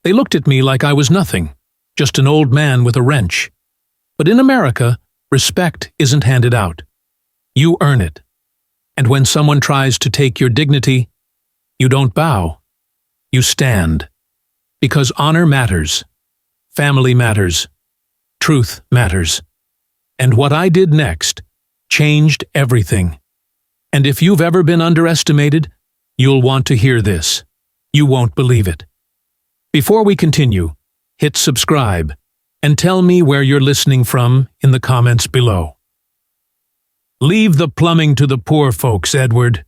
They looked at me like I was nothing, just an old man with a wrench. But in America, respect isn't handed out. You earn it. And when someone tries to take your dignity, you don't bow. You stand. Because honor matters. Family matters. Truth matters. And what I did next changed everything. And if you've ever been underestimated, you'll want to hear this. You won't believe it. Before we continue, hit subscribe and tell me where you're listening from in the comments below. Leave the plumbing to the poor folks, Edward.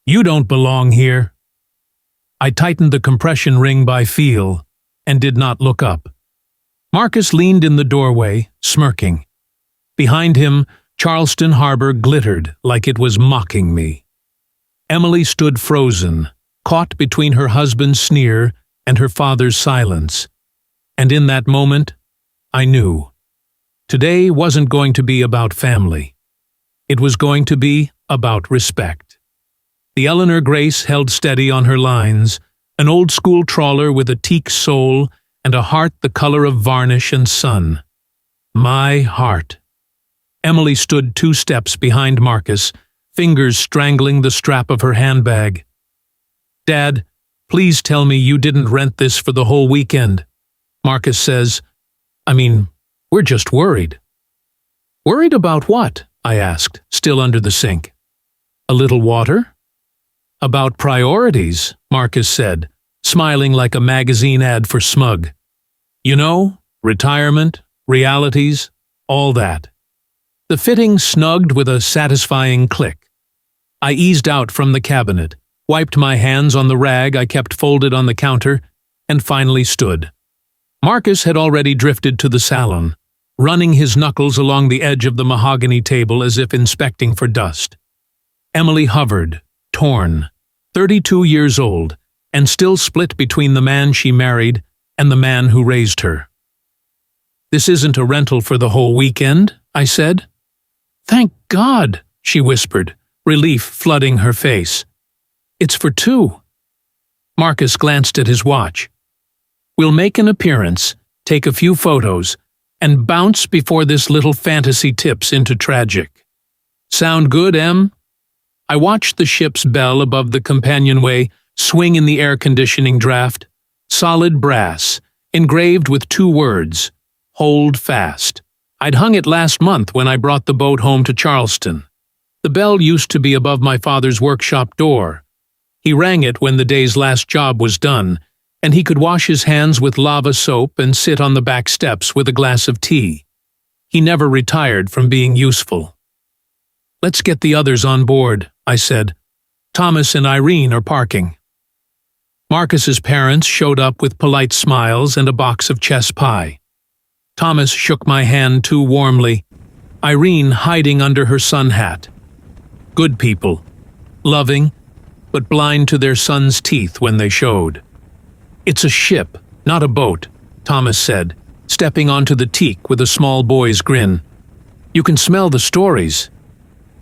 You don't belong here. I tightened the compression ring by feel and did not look up. Marcus leaned in the doorway, smirking. Behind him, Charleston Harbor glittered like it was mocking me. Emily stood frozen, caught between her husband's sneer and her father's silence. And in that moment, I knew. Today wasn't going to be about family. It was going to be about respect. The Eleanor Grace held steady on her lines, an old-school trawler with a teak sole and a heart the color of varnish and sun. My heart. Emily stood 2 steps behind Marcus, fingers strangling the strap of her handbag. Dad, please tell me you didn't rent this for the whole weekend. Marcus says, we're just worried. Worried about what? I asked, still under the sink. A little water? About priorities, Marcus said, smiling like a magazine ad for Smug. You know, retirement, realities, all that. The fitting snugged with a satisfying click. I eased out from the cabinet, wiped my hands on the rag I kept folded on the counter, and finally stood. Marcus had already drifted to the salon, running his knuckles along the edge of the mahogany table as if inspecting for dust. Emily hovered, torn, 32 years old, and still split between the man she married and the man who raised her. This isn't a rental for the whole weekend, I said. Thank God, she whispered, relief flooding her face. It's for 2. Marcus glanced at his watch. We'll make an appearance, take a few photos, and bounce before this little fantasy tips into tragic. Sound good, Em? I watched the ship's bell above the companionway swing in the air-conditioning draft, solid brass, engraved with 2 words, hold fast. I'd hung it last month when I brought the boat home to Charleston. The bell used to be above my father's workshop door. He rang it when the day's last job was done, and he could wash his hands with lava soap and sit on the back steps with a glass of tea. He never retired from being useful. Let's get the others on board, I said. Thomas and Irene are parking. Marcus's parents showed up with polite smiles and a box of chess pie. Thomas shook my hand too warmly, Irene hiding under her sun hat. Good people, loving, but blind to their son's teeth when they showed. It's a ship, not a boat, Thomas said, stepping onto the teak with a small boy's grin. You can smell the stories.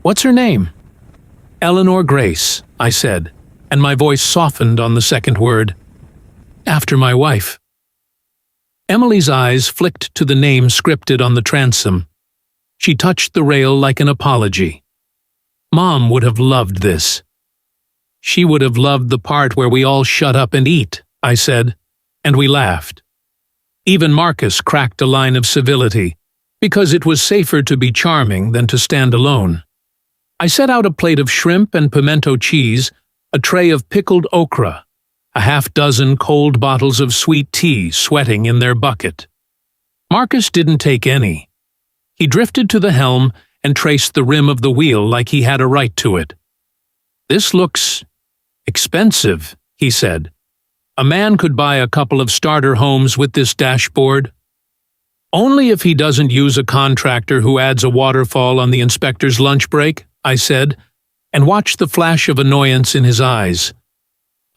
What's her name? Eleanor Grace, I said, and my voice softened on the second word. After my wife. Emily's eyes flicked to the name scripted on the transom. She touched the rail like an apology. Mom would have loved this. She would have loved the part where we all shut up and eat, I said, and we laughed. Even Marcus cracked a line of civility, because it was safer to be charming than to stand alone. I set out a plate of shrimp and pimento cheese, a tray of pickled okra, a half-dozen cold bottles of sweet tea sweating in their bucket. Marcus didn't take any. He drifted to the helm and traced the rim of the wheel like he had a right to it. This looks expensive, he said. A man could buy a couple of starter homes with this dashboard. Only if he doesn't use a contractor who adds a waterfall on the inspector's lunch break, I said, and watched the flash of annoyance in his eyes.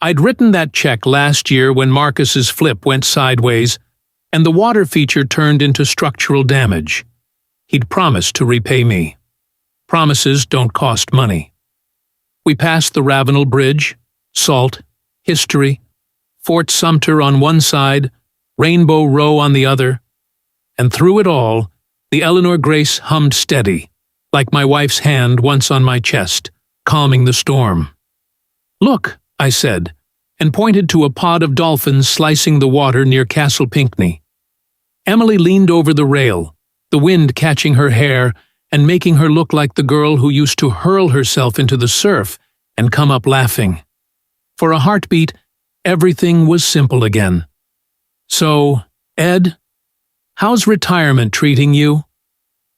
I'd written that check last year when Marcus's flip went sideways, and the water feature turned into structural damage. He'd promised to repay me. Promises don't cost money. We passed the Ravenel Bridge, salt, history, Fort Sumter on one side, Rainbow Row on the other, and through it all, the Eleanor Grace hummed steady, like my wife's hand once on my chest, calming the storm. "Look," I said, and pointed to a pod of dolphins slicing the water near Castle Pinckney. Emily leaned over the rail, the wind catching her hair and making her look like the girl who used to hurl herself into the surf and come up laughing. For a heartbeat, everything was simple again. "So, Ed, how's retirement treating you?"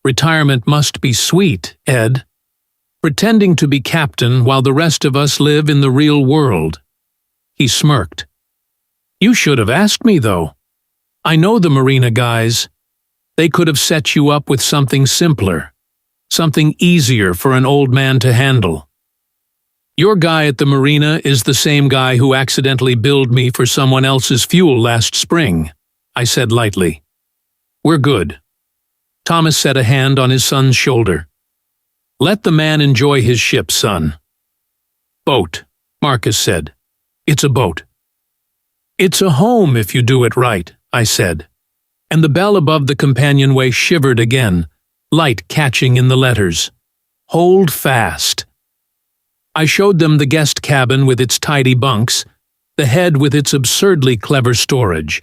"Retirement must be sweet, Ed. Pretending to be captain while the rest of us live in the real world." He smirked. "You should have asked me, though. I know the marina guys. They could have set you up with something simpler, something easier for an old man to handle." "Your guy at the marina is the same guy who accidentally billed me for someone else's fuel last spring," I said lightly. "We're good." Thomas set a hand on his son's shoulder. "Let the man enjoy his ship, son." "Boat," Marcus said. "It's a boat." "It's a home if you do it right," I said, and the bell above the companionway shivered again, light catching in the letters. "Hold fast." I showed them the guest cabin with its tidy bunks, the head with its absurdly clever storage,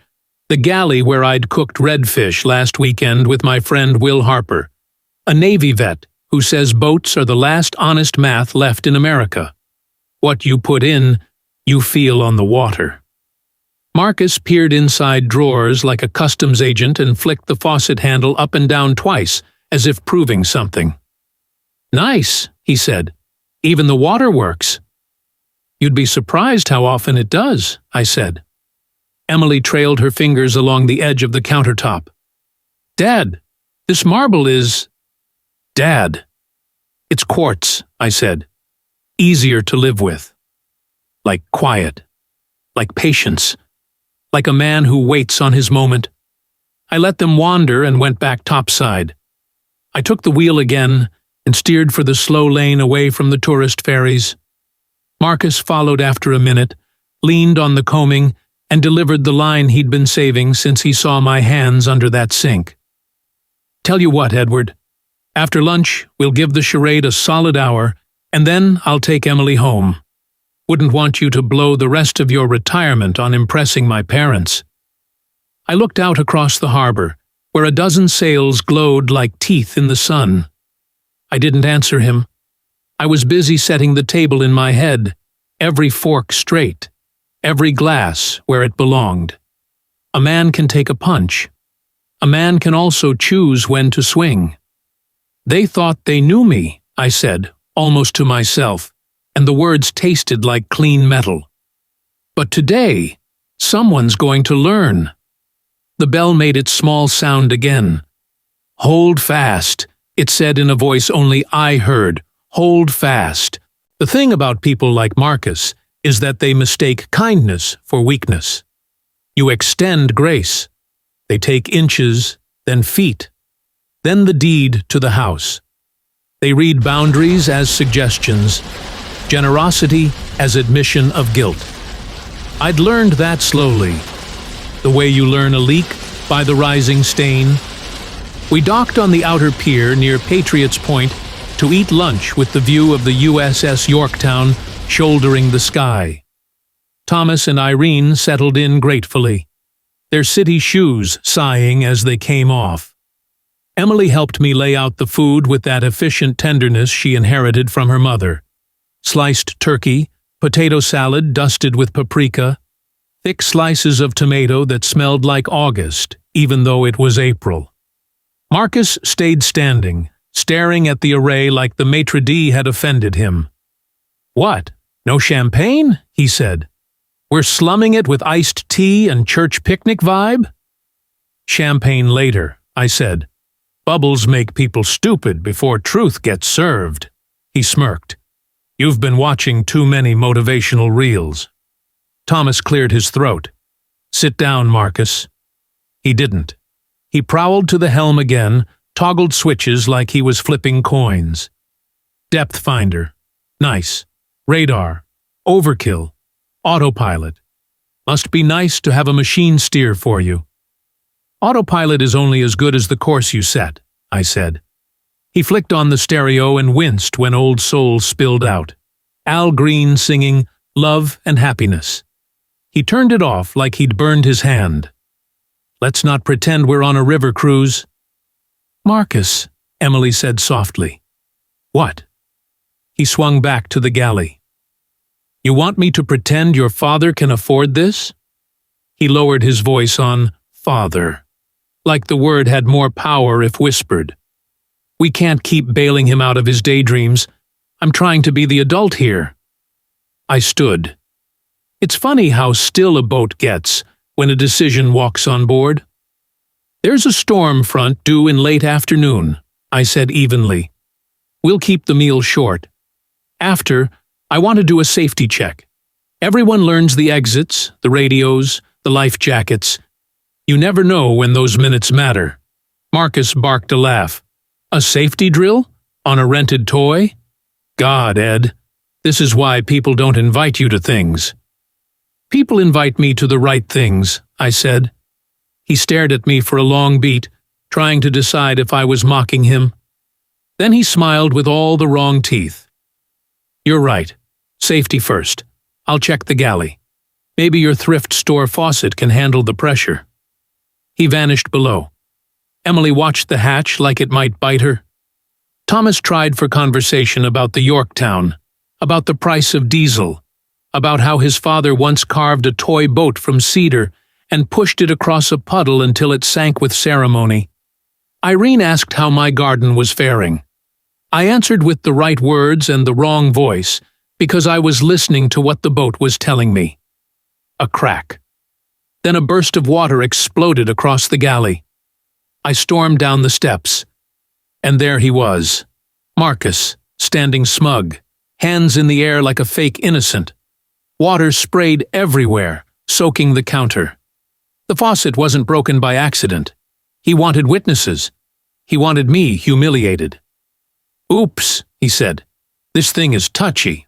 the galley where I'd cooked redfish last weekend with my friend Will Harper, a Navy vet who says boats are the last honest math left in America. What you put in, you feel on the water. Marcus peered inside drawers like a customs agent and flicked the faucet handle up and down twice, as if proving something. "Nice," he said. "Even the water works." "You'd be surprised how often it does," I said. Emily trailed her fingers along the edge of the countertop. "Dad, this marble is—" "Dad." "It's quartz," I said. "Easier to live with. Like quiet. Like patience. Like a man who waits on his moment." I let them wander and went back topside. I took the wheel again and steered for the slow lane away from the tourist ferries. Marcus followed after a minute, leaned on the combing, and delivered the line he'd been saving since he saw my hands under that sink. "Tell you what, Edward. After lunch, we'll give the charade a solid hour, and then I'll take Emily home. Wouldn't want you to blow the rest of your retirement on impressing my parents." I looked out across the harbor, where a dozen sails glowed like teeth in the sun. I didn't answer him. I was busy setting the table in my head, every fork straight, every glass where it belonged. A man can take a punch. A man can also choose when to swing. "They thought they knew me," I said, almost to myself, and the words tasted like clean metal. "But today, someone's going to learn." The bell made its small sound again. "Hold fast," it said in a voice only I heard. "Hold fast." The thing about people like Marcus is that they mistake kindness for weakness. You extend grace. They take inches, then feet, then the deed to the house. They read boundaries as suggestions, generosity as admission of guilt. I'd learned that slowly. The way you learn a leak, by the rising stain. We docked on the outer pier near Patriots Point to eat lunch with the view of the USS Yorktown shouldering the sky. Thomas and Irene settled in gratefully, their city shoes sighing as they came off. Emily helped me lay out the food with that efficient tenderness she inherited from her mother. Sliced turkey, potato salad dusted with paprika, thick slices of tomato that smelled like August, even though it was April. Marcus stayed standing, staring at the array like the maitre d' had offended him. "What, no champagne?" he said. "We're slumming it with iced tea and church picnic vibe?" "Champagne later," I said. "Bubbles make people stupid before truth gets served." He smirked. "You've been watching too many motivational reels." Thomas cleared his throat. "Sit down, Marcus." He didn't. He prowled to the helm again, toggled switches like he was flipping coins. Depth finder. Nice. Radar. Overkill. Autopilot. Must be nice to have a machine steer for you. Autopilot is only as good as the course you set, I said. He flicked on the stereo and winced when Old Soul spilled out. Al Green singing Love and Happiness. He turned it off like he'd burned his hand. Let's not pretend we're on a river cruise. Marcus, Emily said softly. What? He swung back to the galley. You want me to pretend your father can afford this? He lowered his voice on father, like the word had more power if whispered. We can't keep bailing him out of his daydreams. I'm trying to be the adult here. I stood. It's funny how still a boat gets when a decision walks on board. There's a storm front due in late afternoon, I said evenly. We'll keep the meal short. After, I want to do a safety check. Everyone learns the exits, the radios, the life jackets. You never know when those minutes matter. Marcus barked a laugh. A safety drill? On a rented toy? God, Ed, this is why people don't invite you to things. People invite me to the right things, I said. He stared at me for a long beat, trying to decide if I was mocking him. Then he smiled with all the wrong teeth. You're right. Safety first. I'll check the galley. Maybe your thrift store faucet can handle the pressure. He vanished below. Emily watched the hatch like it might bite her. Thomas tried for conversation about the Yorktown, about the price of diesel, about how his father once carved a toy boat from cedar and pushed it across a puddle until it sank with ceremony. Irene asked how my garden was faring. I answered with the right words and the wrong voice because I was listening to what the boat was telling me. A crack. Then a burst of water exploded across the galley. I stormed down the steps. And there he was, Marcus, standing smug, hands in the air like a fake innocent. Water sprayed everywhere, soaking the counter. The faucet wasn't broken by accident. He wanted witnesses. He wanted me humiliated. Oops, he said. This thing is touchy.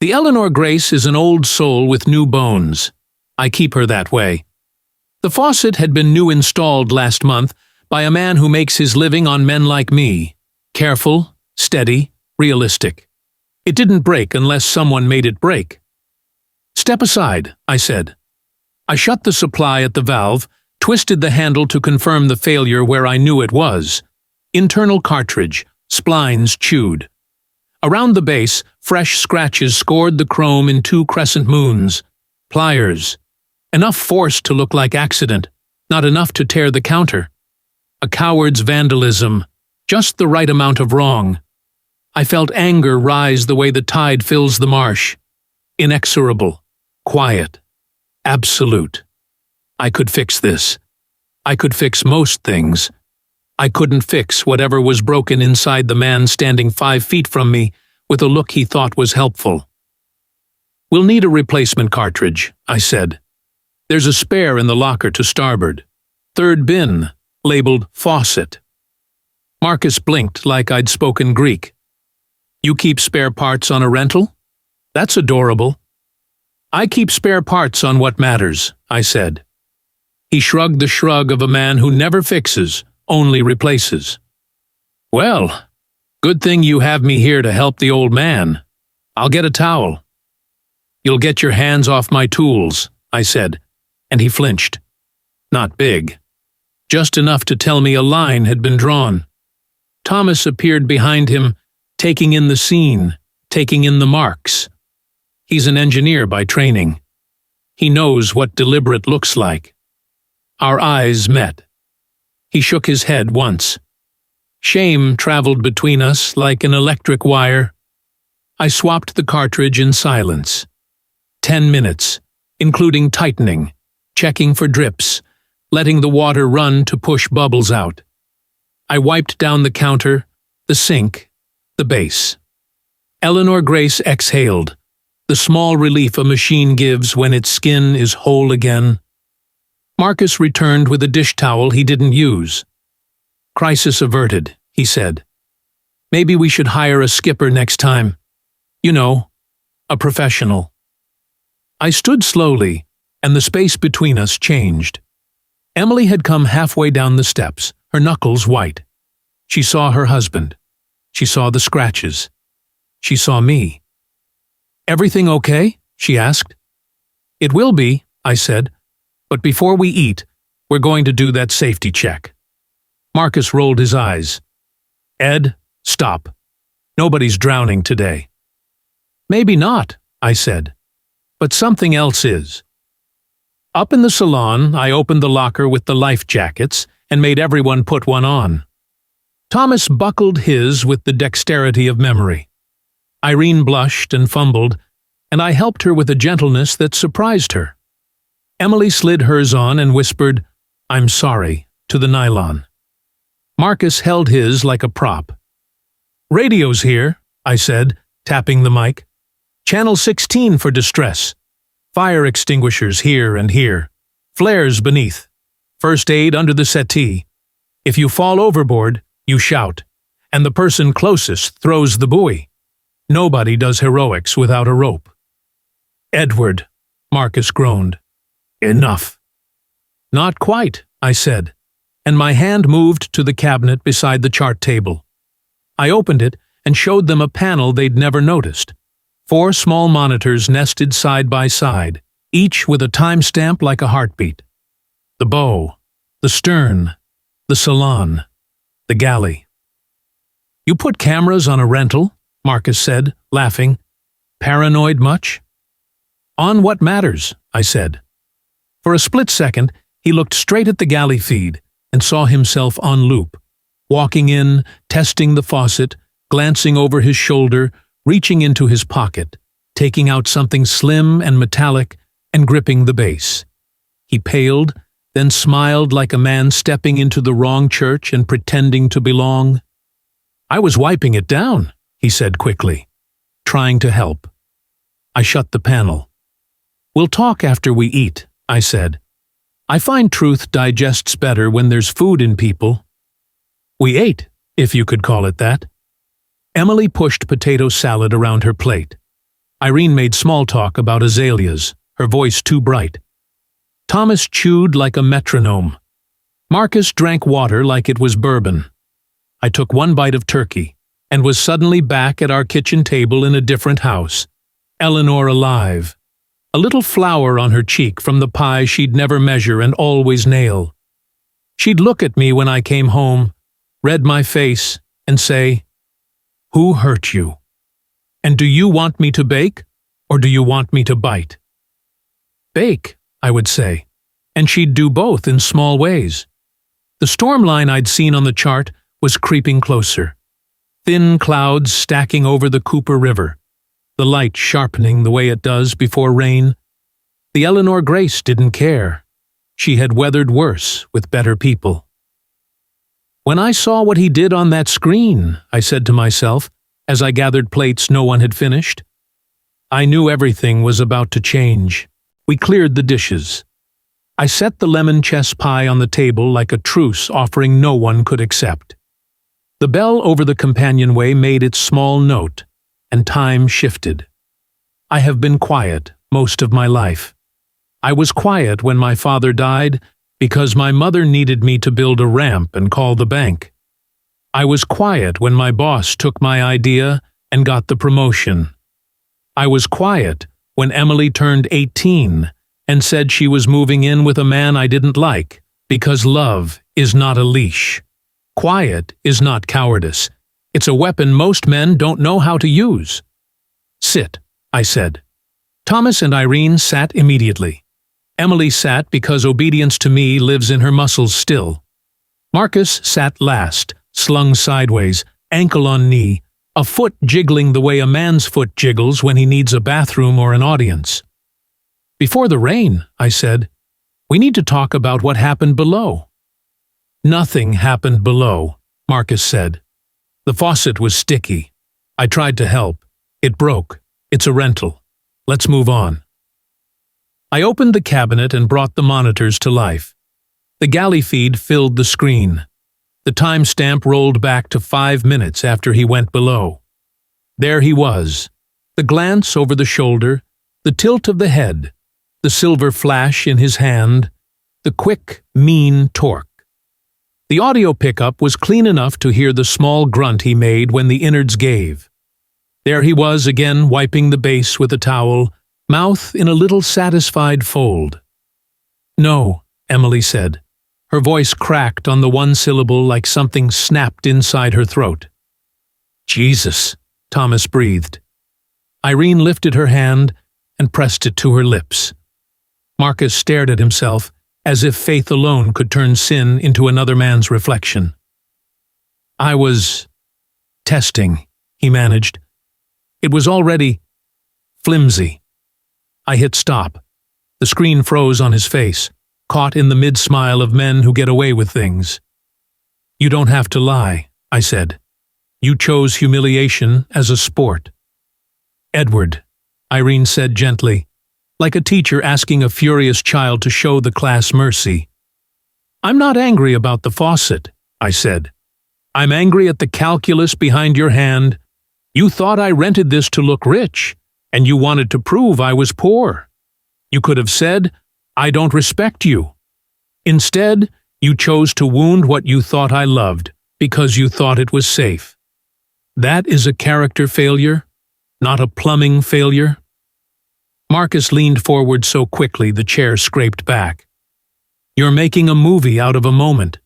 The Eleanor Grace is an old soul with new bones. I keep her that way. The faucet had been new installed last month by a man who makes his living on men like me. Careful, steady, realistic. It didn't break unless someone made it break. Step aside, I said. I shut the supply at the valve, twisted the handle to confirm the failure where I knew it was. Internal cartridge, splines chewed. Around the base, fresh scratches scored the chrome in 2 crescent moons. Pliers. Enough force to look like accident, not enough to tear the counter. A coward's vandalism, just the right amount of wrong. I felt anger rise the way the tide fills the marsh. Inexorable, quiet, absolute. I could fix this. I could fix most things. I couldn't fix whatever was broken inside the man standing 5 feet from me with a look he thought was helpful. We'll need a replacement cartridge, I said. There's a spare in the locker to starboard. 3rd bin, labeled faucet. Marcus blinked like I'd spoken Greek. You keep spare parts on a rental? That's adorable. I keep spare parts on what matters, I said. He shrugged the shrug of a man who never fixes, only replaces. Well, good thing you have me here to help the old man. I'll get a towel. You'll get your hands off my tools, I said, and he flinched. Not big. Just enough to tell me a line had been drawn. Thomas appeared behind him, taking in the scene, taking in the marks. He's an engineer by training. He knows what deliberate looks like. Our eyes met. He shook his head once. Shame traveled between us like an electric wire. I swapped the cartridge in silence. 10 minutes, including tightening, checking for drips, letting the water run to push bubbles out. I wiped down the counter, the sink, the base. Eleanor Grace exhaled, the small relief a machine gives when its skin is whole again. Marcus returned with a dish towel he didn't use. Crisis averted, he said. Maybe we should hire a skipper next time. You know, a professional. I stood slowly, and the space between us changed. Emily had come halfway down the steps, her knuckles white. She saw her husband. She saw the scratches. She saw me. "Everything okay?" she asked. "It will be," I said, "but before we eat, we're going to do that safety check." Marcus rolled his eyes. "Ed, stop. Nobody's drowning today." "Maybe not," I said, "but something else is." Up in the salon, I opened the locker with the life jackets and made everyone put one on. Thomas buckled his with the dexterity of memory. Irene blushed and fumbled, and I helped her with a gentleness that surprised her. Emily slid hers on and whispered, "I'm sorry," to the nylon. Marcus held his like a prop. "Radio's here," I said, tapping the mic. "Channel 16 for distress. Fire extinguishers here and here. Flares beneath. First aid under the settee. If you fall overboard, you shout, and the person closest throws the buoy. Nobody does heroics without a rope." "Edward," Marcus groaned. "Enough." "Not quite," I said, and my hand moved to the cabinet beside the chart table. I opened it and showed them a panel they'd never noticed. 4 small monitors nested side by side, each with a timestamp like a heartbeat. The bow, the stern, the salon, the galley. "You put cameras on a rental?" Marcus said, laughing. "Paranoid much?" "On what matters?" I said. For a split second, he looked straight at the galley feed and saw himself on loop, walking in, testing the faucet, glancing over his shoulder, reaching into his pocket, taking out something slim and metallic, and gripping the base. He paled, then smiled like a man stepping into the wrong church and pretending to belong. "I was wiping it down," he said quickly, trying to help. I shut the panel. "We'll talk after we eat," I said. "I find truth digests better when there's food in people." We ate, if you could call it that. Emily pushed potato salad around her plate. Irene made small talk about azaleas, her voice too bright. Thomas chewed like a metronome. Marcus drank water like it was bourbon. I took one bite of turkey, and was suddenly back at our kitchen table in a different house. Eleanor alive. A little flower on her cheek from the pie she'd never measure and always nail. She'd look at me when I came home, read my face, and say, "Who hurt you? And do you want me to bake, or do you want me to bite?" "Bake," I would say, and she'd do both in small ways. The storm line I'd seen on the chart was creeping closer. Thin clouds stacking over the Cooper River, the light sharpening the way it does before rain. The Eleanor Grace didn't care. She had weathered worse with better people. "When I saw what he did on that screen," I said to myself, as I gathered plates no one had finished, I knew everything was about to change. We cleared the dishes. I set the lemon chess pie on the table like a truce offering no one could accept. The bell over the companionway made its small note, and time shifted. I have been quiet most of my life. I was quiet when my father died because my mother needed me to build a ramp and call the bank. I was quiet when my boss took my idea and got the promotion. I was quiet when Emily turned 18 and said she was moving in with a man I didn't like because love is not a leash. Quiet is not cowardice. It's a weapon most men don't know how to use. "Sit," I said. Thomas and Irene sat immediately. Emily sat because obedience to me lives in her muscles still. Marcus sat last, slung sideways, ankle on knee, a foot jiggling the way a man's foot jiggles when he needs a bathroom or an audience. "Before the rain," I said, "we need to talk about what happened below." "Nothing happened below," Marcus said. "The faucet was sticky. I tried to help. It broke. It's a rental. Let's move on." I opened the cabinet and brought the monitors to life. The galley feed filled the screen. The timestamp rolled back to 5 minutes after he went below. There he was, the glance over the shoulder, the tilt of the head, the silver flash in his hand, the quick, mean torque. The audio pickup was clean enough to hear the small grunt he made when the innards gave. There he was again, wiping the base with a towel, mouth in a little satisfied fold. "No," Emily said. Her voice cracked on the one syllable like something snapped inside her throat. "Jesus," Thomas breathed. Irene lifted her hand and pressed it to her lips. Marcus stared at himself, as if faith alone could turn sin into another man's reflection. "I was testing," he managed. It was already flimsy. I hit stop. The screen froze on his face, caught in the mid-smile of men who get away with things. "You don't have to lie," I said. "You chose humiliation as a sport." "Edward," Irene said gently, like a teacher asking a furious child to show the class mercy. "I'm not angry about the faucet," I said. "I'm angry at the calculus behind your hand. You thought I rented this to look rich, and you wanted to prove I was poor. You could have said, 'I don't respect you.' Instead, you chose to wound what you thought I loved, because you thought it was safe. That is a character failure, not a plumbing failure." Marcus leaned forward so quickly the chair scraped back. "You're making a movie out of a moment.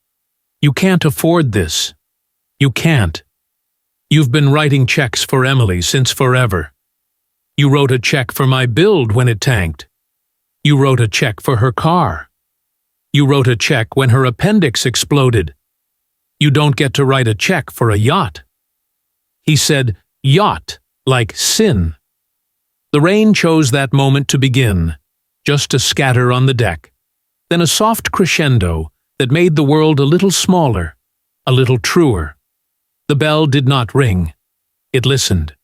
You can't afford this. You can't. You've been writing checks for Emily since forever. You wrote a check for my build when it tanked. You wrote a check for her car. You wrote a check when her appendix exploded. You don't get to write a check for a yacht." He said yacht, like sin. The rain chose that moment to begin, just to scatter on the deck, then a soft crescendo that made the world a little smaller, a little truer. The bell did not ring. It listened.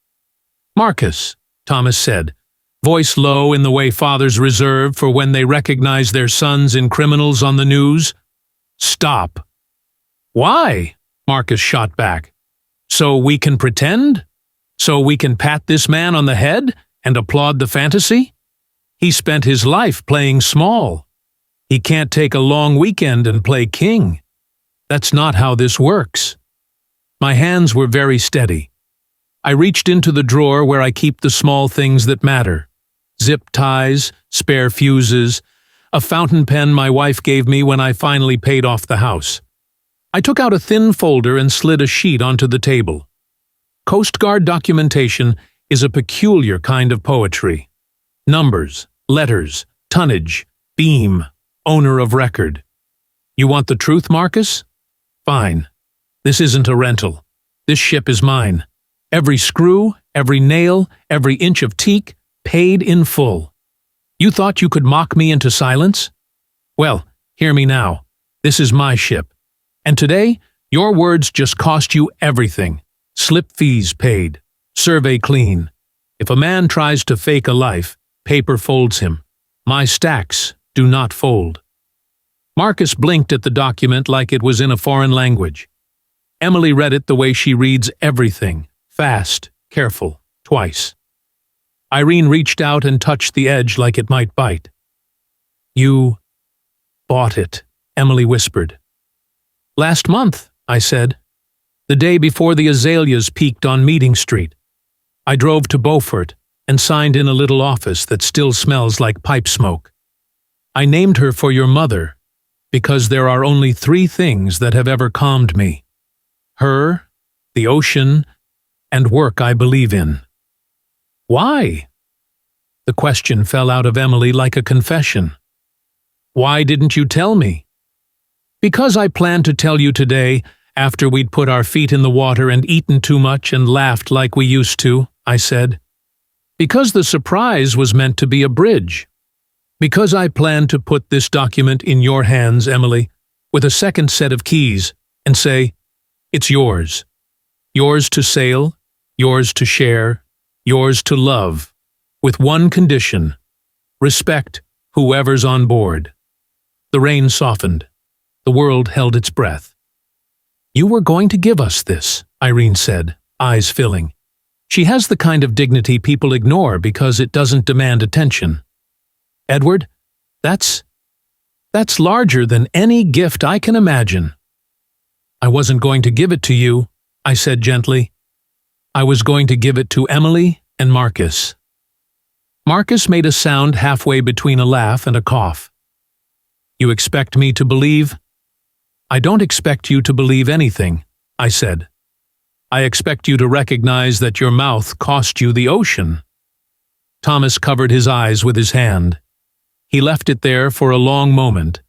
"Marcus," Thomas said, voice low in the way fathers reserve for when they recognize their sons in criminals on the news. "Stop." "Why?" Marcus shot back. "So we can pretend? So we can pat this man on the head and applaud the fantasy? He spent his life playing small. He can't take a long weekend and play king. That's not how this works." My hands were very steady. I reached into the drawer where I keep the small things that matter. Zip ties, spare fuses, a fountain pen my wife gave me when I finally paid off the house. I took out a thin folder and slid a sheet onto the table. Coast Guard documentation is a peculiar kind of poetry. Numbers, letters, tonnage, beam, owner of record. You want the truth, Marcus? Fine. This isn't a rental. This ship is mine. Every screw, every nail, every inch of teak, paid in full. You thought you could mock me into silence? Well, hear me now. This is my ship. And today, your words just cost you everything. Slip fees paid. Survey clean. If a man tries to fake a life, paper folds him. My stacks do not fold. Marcus blinked at the document like it was in a foreign language. Emily read it the way she reads everything, fast, careful, twice. Irene reached out and touched the edge like it might bite. You bought it, Emily whispered. Last month, I said. The day before the azaleas peaked on Meeting Street. I drove to Beaufort and signed in a little office that still smells like pipe smoke. I named her for your mother because there are only 3 things that have ever calmed me. Her, the ocean, and work I believe in. Why? The question fell out of Emily like a confession. Why didn't you tell me? Because I planned to tell you today after we'd put our feet in the water and eaten too much and laughed like we used to, I said. Because the surprise was meant to be a bridge. Because I planned to put this document in your hands, Emily, with a second set of keys, and say, it's yours. Yours to sail, yours to share, yours to love, with one condition. Respect whoever's on board. The rain softened. The world held its breath. You were going to give us this, Irene said, eyes filling. She has the kind of dignity people ignore because it doesn't demand attention. Edward, that's larger than any gift I can imagine. I wasn't going to give it to you, I said gently. I was going to give it to Emily and Marcus. Marcus made a sound halfway between a laugh and a cough. You expect me to believe? I don't expect you to believe anything, I said. I expect you to recognize that your mouth cost you the ocean. Thomas covered his eyes with his hand. He left it there for a long moment,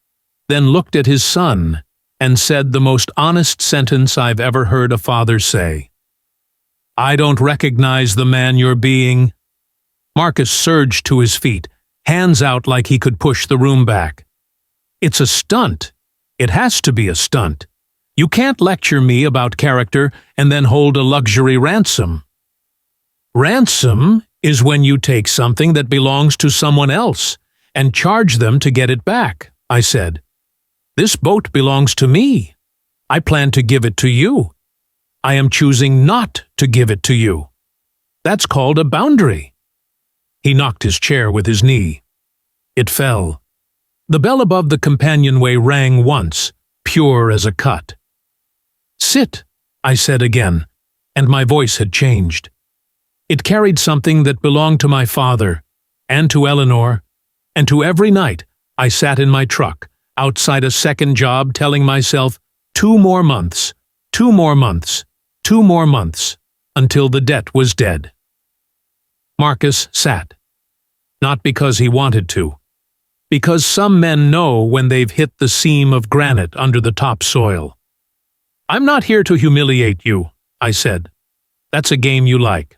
then looked at his son and said the most honest sentence I've ever heard a father say. I don't recognize the man you're being. Marcus surged to his feet, hands out like he could push the room back. It's a stunt. It has to be a stunt. You can't lecture me about character and then hold a luxury ransom. Ransom is when you take something that belongs to someone else and charge them to get it back, I said. This boat belongs to me. I plan to give it to you. I am choosing not to give it to you. That's called a boundary. He knocked his chair with his knee. It fell. The bell above the companionway rang once, pure as a cut. Sit, I said again, and my voice had changed. It carried something that belonged to my father, and to Eleanor, and to every night I sat in my truck, outside a second job, telling myself 2 more months, 2 more months, 2 more months, until the debt was dead. Marcus sat. Not because he wanted to. Because some men know when they've hit the seam of granite under the topsoil. I'm not here to humiliate you, I said. That's a game you like.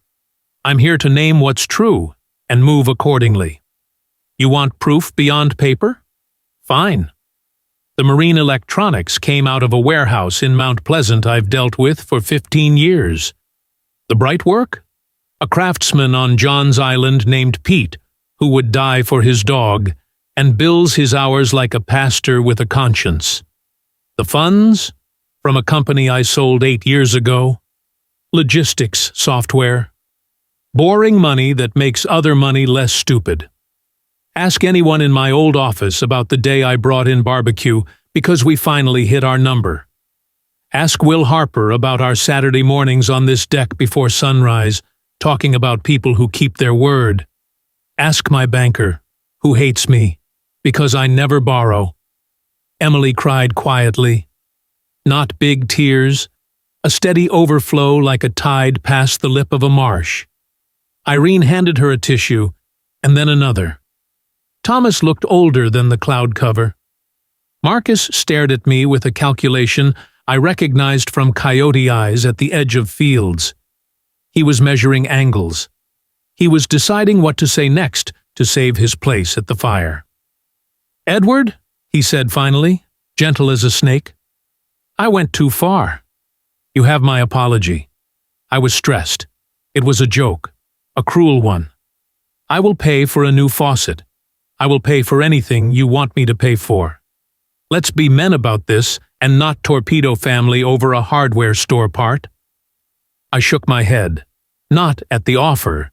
I'm here to name what's true and move accordingly. You want proof beyond paper? Fine. The marine electronics came out of a warehouse in Mount Pleasant I've dealt with for 15 years. The bright work? A craftsman on John's Island named Pete, who would die for his dog, and bills his hours like a pastor with a conscience. The funds? From a company I sold 8 years ago. Logistics software. Boring money that makes other money less stupid. Ask anyone in my old office about the day I brought in barbecue because we finally hit our number. Ask Will Harper about our Saturday mornings on this deck before sunrise, talking about people who keep their word. Ask my banker, who hates me, because I never borrow. Emily cried quietly. Not big tears, a steady overflow like a tide past the lip of a marsh. Irene handed her a tissue, and then another. Thomas looked older than the cloud cover. Marcus stared at me with a calculation I recognized from coyote eyes at the edge of fields. He was measuring angles. He was deciding what to say next to save his place at the fire. Edward, he said finally, gentle as a snake, I went too far. You have my apology. I was stressed. It was a joke, a cruel one. I will pay for a new faucet. I will pay for anything you want me to pay for. Let's be men about this and not torpedo family over a hardware store part. I shook my head, not at the offer,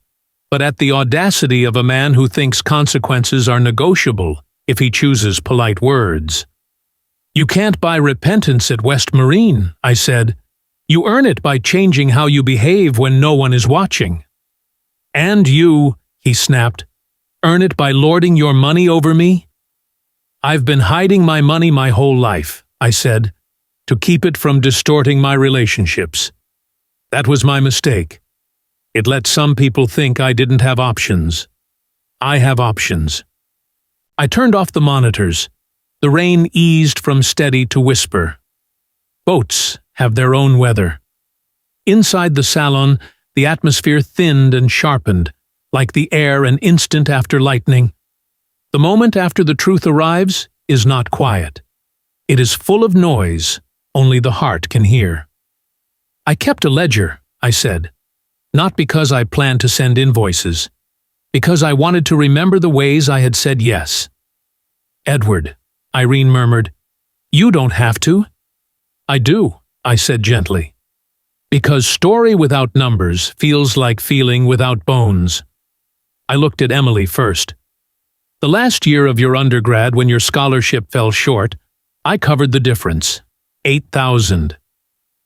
but at the audacity of a man who thinks consequences are negotiable if he chooses polite words. You can't buy repentance at West Marine, I said. You earn it by changing how you behave when no one is watching. And you, he snapped, earn it by lording your money over me? I've been hiding my money my whole life, I said, to keep it from distorting my relationships. That was my mistake. It let some people think I didn't have options. I have options. I turned off the monitors. The rain eased from steady to whisper. Boats have their own weather. Inside the salon, the atmosphere thinned and sharpened, like the air an instant after lightning. The moment after the truth arrives is not quiet. It is full of noise only the heart can hear. I kept a ledger, I said, not because I planned to send invoices, because I wanted to remember the ways I had said yes. Edward, Irene murmured, you don't have to. I do, I said gently. Because story without numbers feels like feeling without bones. I looked at Emily first. The last year of your undergrad, when your scholarship fell short, I covered the difference. 8,000.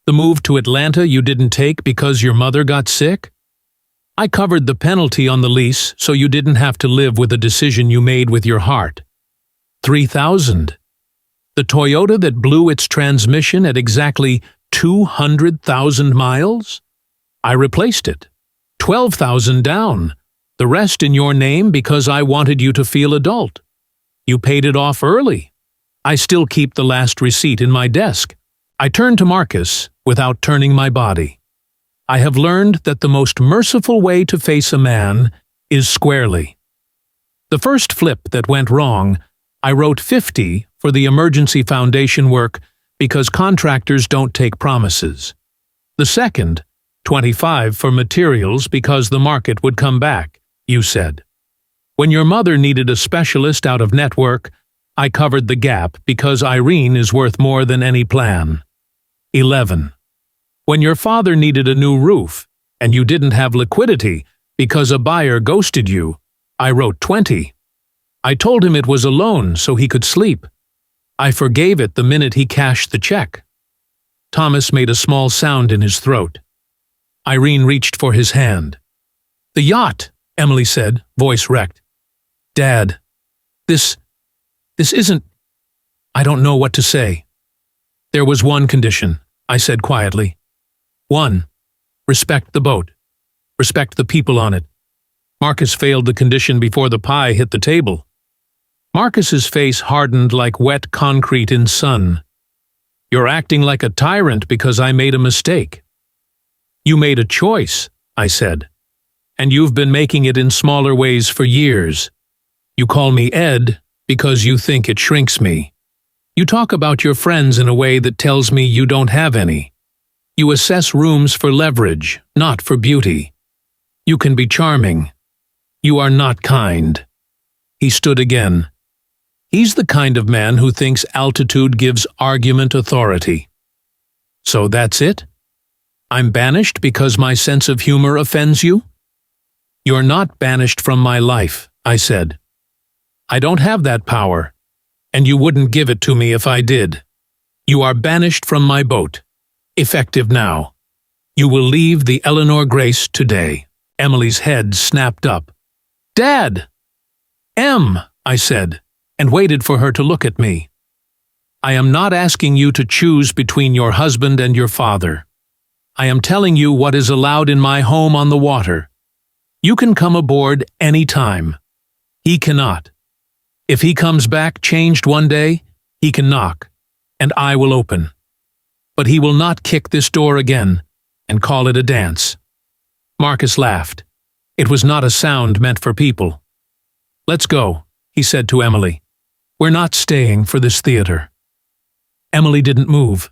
The move to Atlanta you didn't take because your mother got sick? I covered the penalty on the lease so you didn't have to live with a decision you made with your heart. 3,000. The Toyota that blew its transmission at exactly 200,000 miles? I replaced it. 12,000 down. The rest in your name because I wanted you to feel adult. You paid it off early. I still keep the last receipt in my desk. I turned to Marcus without turning my body. I have learned that the most merciful way to face a man is squarely. The first flip that went wrong, I wrote 50 for the emergency foundation work because contractors don't take promises. The second, 25 for materials because the market would come back, you said. When your mother needed a specialist out of network, I covered the gap because Irene is worth more than any plan. 11. When your father needed a new roof, and you didn't have liquidity because a buyer ghosted you, I wrote 20. I told him it was a loan so he could sleep. I forgave it the minute he cashed the check. Thomas made a small sound in his throat. Irene reached for his hand. The yacht, Emily said, voice wrecked. Dad, this isn't... I don't know what to say. There was one condition, I said quietly. 1. Respect the boat. Respect the people on it. Marcus failed the condition before the pie hit the table. Marcus's face hardened like wet concrete in sun. You're acting like a tyrant because I made a mistake. You made a choice, I said. And you've been making it in smaller ways for years. You call me Ed because you think it shrinks me. You talk about your friends in a way that tells me you don't have any. You assess rooms for leverage, not for beauty. You can be charming. You are not kind. He stood again. He's the kind of man who thinks altitude gives argument authority. So that's it? I'm banished because my sense of humor offends you? You're not banished from my life, I said. I don't have that power, and you wouldn't give it to me if I did. You are banished from my boat. Effective now. You will leave the Eleanor Grace today. Emily's head snapped up. Dad! Em, I said, and waited for her to look at me. I am not asking you to choose between your husband and your father. I am telling you what is allowed in my home on the water. You can come aboard any time. He cannot. If he comes back changed one day, he can knock, and I will open. But he will not kick this door again and call it a dance. Marcus laughed. It was not a sound meant for people. Let's go, he said to Emily. We're not staying for this theater. Emily didn't move.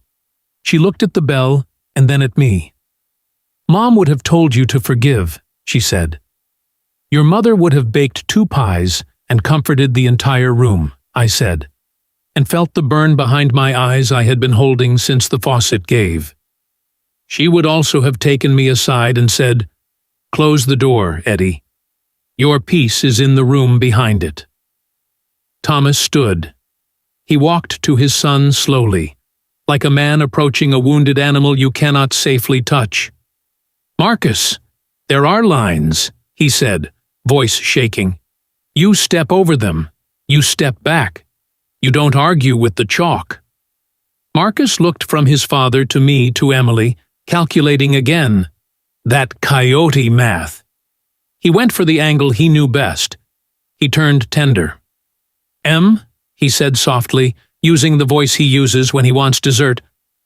She looked at the bell and then at me. Mom would have told you to forgive, she said. Your mother would have baked 2 pies and comforted the entire room, I said, and felt the burn behind my eyes I had been holding since the faucet gave. She would also have taken me aside and said, Close the door, Eddie. Your piece is in the room behind it. Thomas stood. He walked to his son slowly, like a man approaching a wounded animal you cannot safely touch. Marcus, there are lines, he said, voice shaking. You step over them. You step back. You don't argue with the chalk. Marcus looked from his father to me to Emily, calculating again. That coyote math. He went for the angle he knew best. He turned tender. Em, he said softly, using the voice he uses when he wants dessert.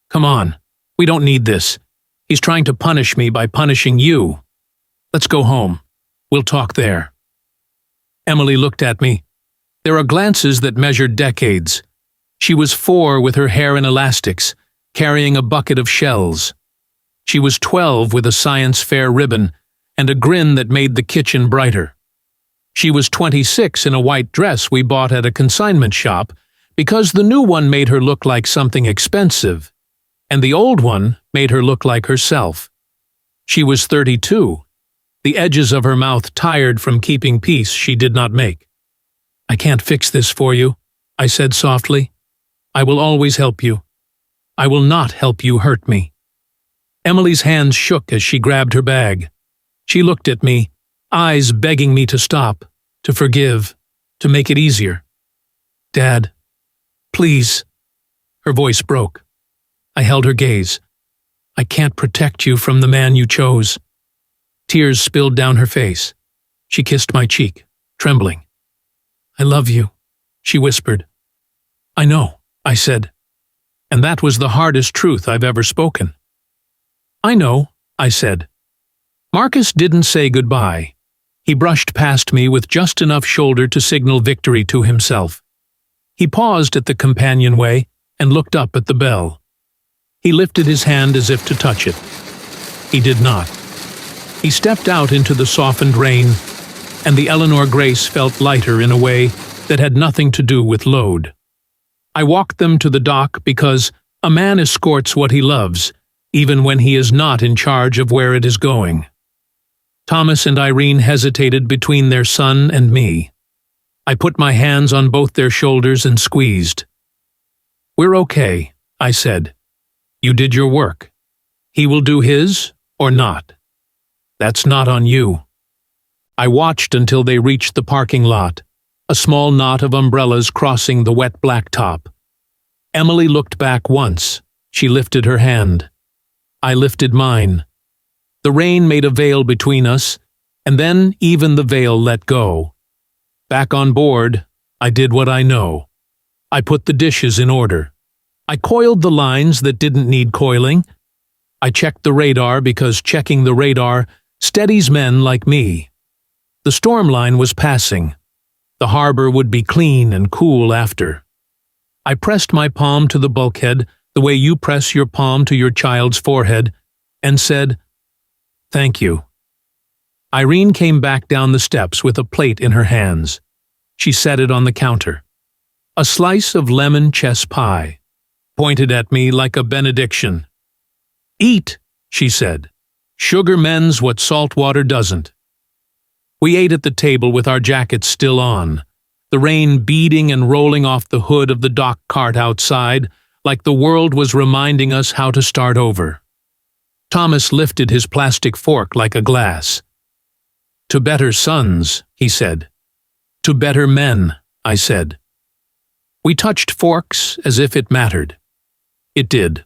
Come on, we don't need this. He's trying to punish me by punishing you. Let's go home. We'll talk there. Emily looked at me. There are glances that measured decades. She was 4 with her hair in elastics, carrying a bucket of shells. She was 12 with a science fair ribbon and a grin that made the kitchen brighter. She was 26 in a white dress we bought at a consignment shop because the new one made her look like something expensive, and the old one made her look like herself. She was 32, the edges of her mouth tired from keeping peace she did not make. I can't fix this for you, I said softly. I will always help you. I will not help you hurt me. Emily's hands shook as she grabbed her bag. She looked at me, eyes begging me to stop, to forgive, to make it easier. Dad, please. Her voice broke. I held her gaze. I can't protect you from the man you chose. Tears spilled down her face. She kissed my cheek, trembling. I love you, she whispered. I know, I said. And that was the hardest truth I've ever spoken. I know, I said. Marcus didn't say goodbye. He brushed past me with just enough shoulder to signal victory to himself. He paused at the companionway and looked up at the bell. He lifted his hand as if to touch it. He did not. He stepped out into the softened rain, and the Eleanor Grace felt lighter in a way that had nothing to do with load. I walked them to the dock because a man escorts what he loves, even when he is not in charge of where it is going. Thomas and Irene hesitated between their son and me. I put my hands on both their shoulders and squeezed. We're okay, I said. You did your work. He will do his or not. That's not on you. I watched until they reached the parking lot, a small knot of umbrellas crossing the wet blacktop. Emily looked back once. She lifted her hand. I lifted mine. The rain made a veil between us, and then even the veil let go. Back on board, I did what I know. I put the dishes in order. I coiled the lines that didn't need coiling. I checked the radar because checking the radar steadies men like me. The storm line was passing. The harbor would be clean and cool after. I pressed my palm to the bulkhead the way you press your palm to your child's forehead, and said, "Thank you." Irene came back down the steps with a plate in her hands. She set it on the counter. A slice of lemon chess pie, pointed at me like a benediction. "Eat," she said. "Sugar mends what salt water doesn't." We ate at the table with our jackets still on, the rain beading and rolling off the hood of the dock cart outside, like the world was reminding us how to start over. Thomas lifted his plastic fork like a glass. "To better sons," he said. "To better men," I said. We touched forks as if it mattered. It did.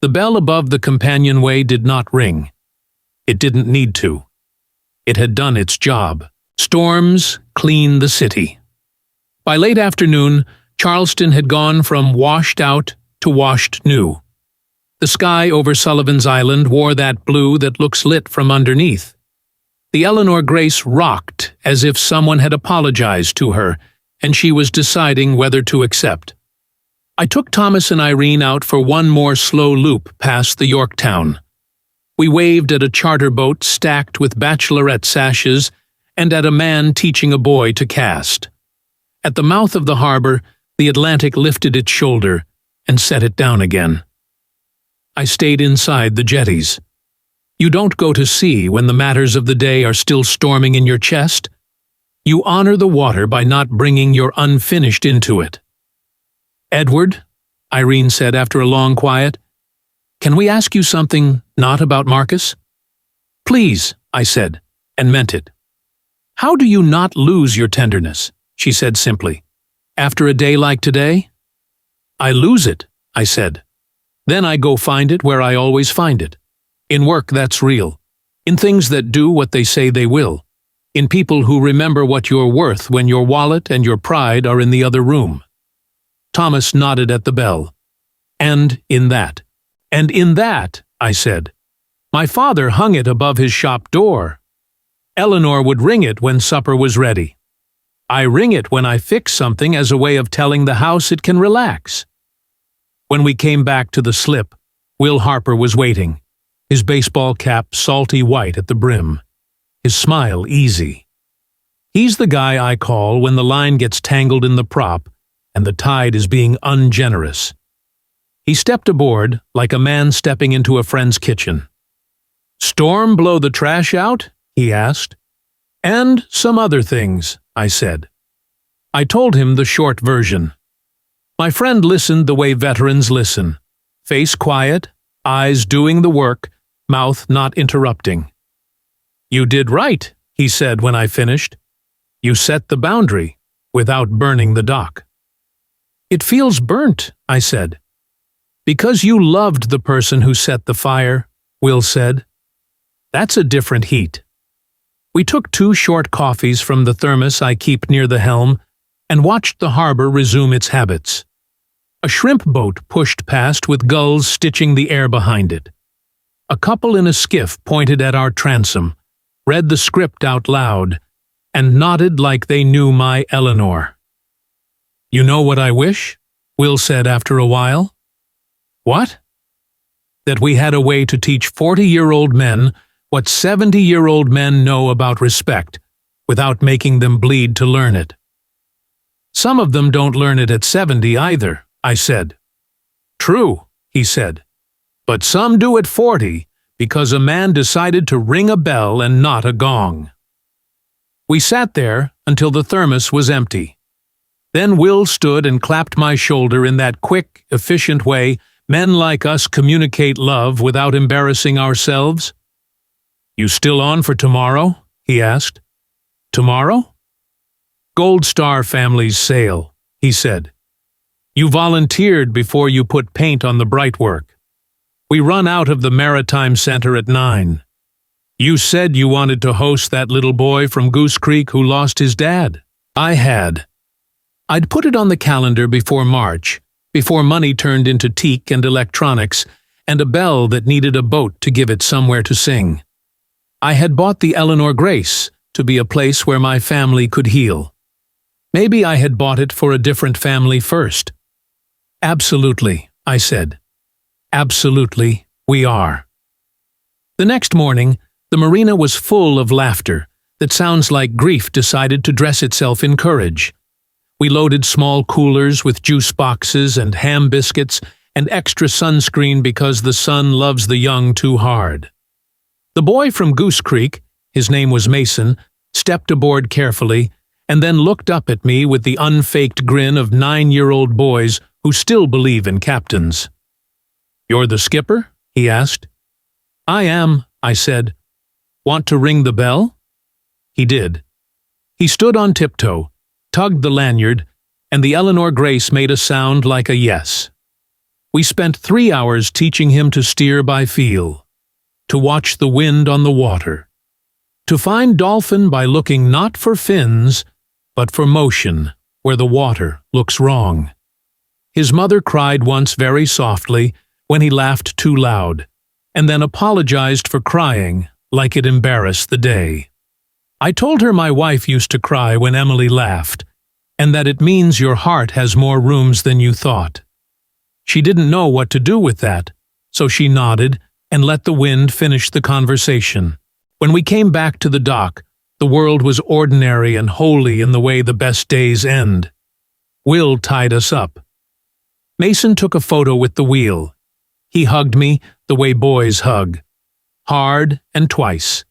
The bell above the companionway did not ring. It didn't need to. It had done its job. Storms clean the city. By late afternoon, Charleston had gone from washed out to washed new. The sky over Sullivan's Island wore that blue that looks lit from underneath. The Eleanor Grace rocked as if someone had apologized to her, and she was deciding whether to accept. I took Thomas and Irene out for one more slow loop past the Yorktown. We waved at a charter boat stacked with bachelorette sashes and at a man teaching a boy to cast. At the mouth of the harbor, the Atlantic lifted its shoulder and set it down again. I stayed inside the jetties. You don't go to sea when the matters of the day are still storming in your chest. You honor the water by not bringing your unfinished into it. "Edward," Irene said after a long quiet, "can we ask you something not about Marcus?" "Please," I said, and meant it. "How do you not lose your tenderness?" she said simply. "After a day like today?" "I lose it," I said. "Then I go find it where I always find it. In work that's real. In things that do what they say they will. In people who remember what you're worth when your wallet and your pride are in the other room." Thomas nodded at the bell. "And in that." "And in that," I said. "My father hung it above his shop door. Eleanor would ring it when supper was ready. I ring it when I fix something as a way of telling the house it can relax." When we came back to the slip, Will Harper was waiting, his baseball cap salty white at the brim, his smile easy. He's the guy I call when the line gets tangled in the prop and the tide is being ungenerous. He stepped aboard like a man stepping into a friend's kitchen. "Storm blow the trash out?" he asked. "And some other things," I said. I told him the short version. My friend listened the way veterans listen. Face quiet, eyes doing the work, mouth not interrupting. "You did right," he said when I finished. "You set the boundary, without burning the dock." "It feels burnt," I said. "Because you loved the person who set the fire," Will said. "That's a different heat." We took 2 short coffees from the thermos I keep near the helm and watched the harbor resume its habits. A shrimp boat pushed past with gulls stitching the air behind it. A couple in a skiff pointed at our transom, read the script out loud, and nodded like they knew my Eleanor. "You know what I wish?" Will said after a while. "What?" "That we had a way to teach 40-year-old men what 70-year-old men know about respect, without making them bleed to learn it." "Some of them don't learn it at 70 either," I said. "True," he said. "But some do at 40, because a man decided to ring a bell and not a gong." We sat there until the thermos was empty. Then Will stood and clapped my shoulder in that quick, efficient way men like us communicate love without embarrassing ourselves. "You still on for tomorrow?" he asked. "Tomorrow?" "Gold Star families sail," he said. "You volunteered before you put paint on the bright work. We run out of the Maritime Center at 9. You said you wanted to host that little boy from Goose Creek who lost his dad." I had. I'd put it on the calendar before March, before money turned into teak and electronics, and a bell that needed a boat to give it somewhere to sing. I had bought the Eleanor Grace to be a place where my family could heal. Maybe I had bought it for a different family first. "Absolutely," I said. "Absolutely, we are." The next morning, the marina was full of laughter that sounds like grief decided to dress itself in courage. We loaded small coolers with juice boxes and ham biscuits and extra sunscreen because the sun loves the young too hard. The boy from Goose Creek, his name was Mason, stepped aboard carefully and then looked up at me with the unfaked grin of 9-year-old boys who still believe in captains. "You're the skipper?" he asked. "I am," I said. "Want to ring the bell?" He did. He stood on tiptoe, tugged the lanyard, and the Eleanor Grace made a sound like a yes. We spent 3 hours teaching him to steer by feel, to watch the wind on the water, to find dolphin by looking not for fins, but for motion where the water looks wrong. His mother cried once very softly when he laughed too loud, and then apologized for crying like it embarrassed the day. I told her my wife used to cry when Emily laughed, and that it means your heart has more rooms than you thought. She didn't know what to do with that, so she nodded and let the wind finish the conversation. When we came back to the dock, the world was ordinary and holy in the way the best days end. Will tied us up. Mason took a photo with the wheel. He hugged me the way boys hug. Hard and twice.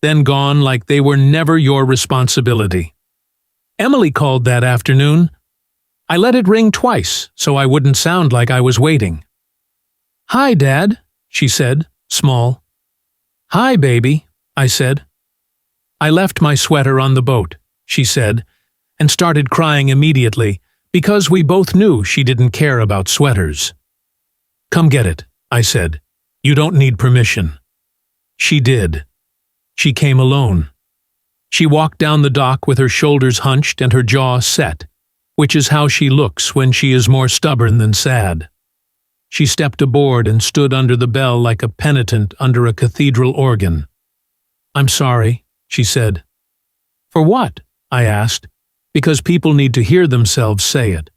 Then gone like they were never your responsibility. Emily called that afternoon. I let it ring twice so I wouldn't sound like I was waiting. "Hi, Dad," she said, small. "Hi, baby," I said. "I left my sweater on the boat," she said, and started crying immediately because we both knew she didn't care about sweaters. "Come get it," I said. "You don't need permission." She did. She came alone. She walked down the dock with her shoulders hunched and her jaw set, which is how she looks when she is more stubborn than sad. She stepped aboard and stood under the bell like a penitent under a cathedral organ. "I'm sorry," she said. "For what?" I asked, because people need to hear themselves say it.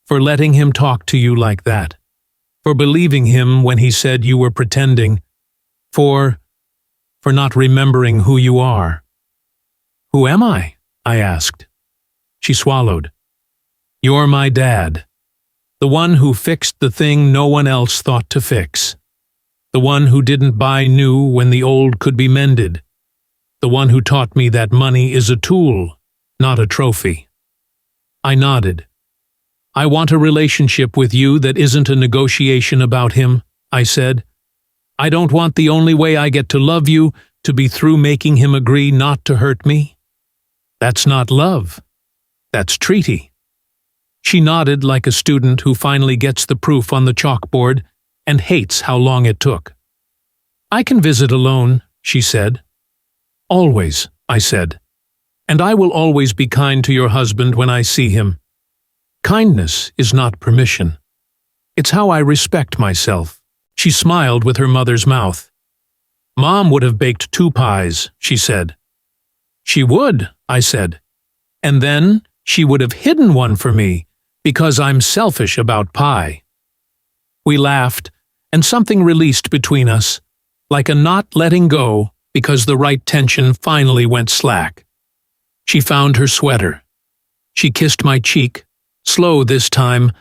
"For letting him talk to you like that. For believing him when he said you were pretending. For not remembering who you are." "Who am I?" I asked. She swallowed. "You're my dad. The one who fixed the thing no one else thought to fix. The one who didn't buy new when the old could be mended. The one who taught me that money is a tool, not a trophy." I nodded. I want a relationship with you that isn't a negotiation about him, I said. I don't want the only way I get to love you to be through making him agree not to hurt me. That's not love. That's treaty. She nodded like a student who finally gets the proof on the chalkboard and hates how long it took. I can visit alone, she said. Always, I said. And I will always be kind to your husband when I see him. Kindness is not permission. It's how I respect myself. She smiled with her mother's mouth. Mom would have baked 2 pies, she said. She would, I said. And then she would have hidden one for me, because I'm selfish about pie. We laughed, and something released between us, like a knot letting go because the right tension finally went slack. She found her sweater. She kissed my cheek, slow this time,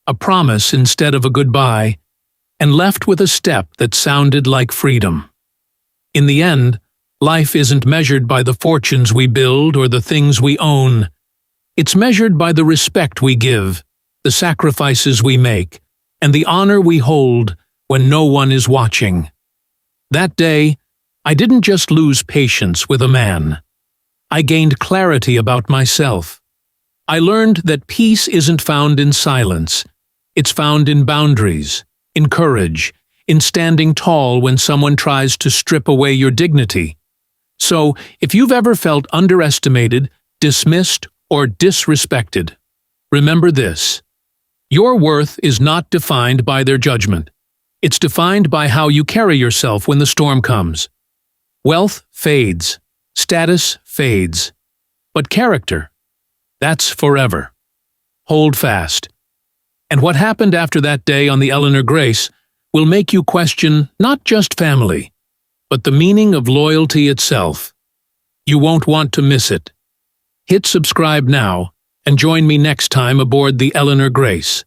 a promise instead of a goodbye, and left with a step that sounded like freedom. In the end, life isn't measured by the fortunes we build or the things we own. It's measured by the respect we give, the sacrifices we make, and the honor we hold when no one is watching. That day, I didn't just lose patience with a man. I gained clarity about myself. I learned that peace isn't found in silence. It's found in boundaries, in courage, in standing tall when someone tries to strip away your dignity. So, if you've ever felt underestimated, dismissed, or disrespected, remember this. Your worth is not defined by their judgment. It's defined by how you carry yourself when the storm comes. Wealth fades. Status fades. But character, that's forever. Hold fast. And what happened after that day on the Eleanor Grace will make you question not just family, but the meaning of loyalty itself. You won't want to miss it. Hit subscribe now and join me next time aboard the Eleanor Grace.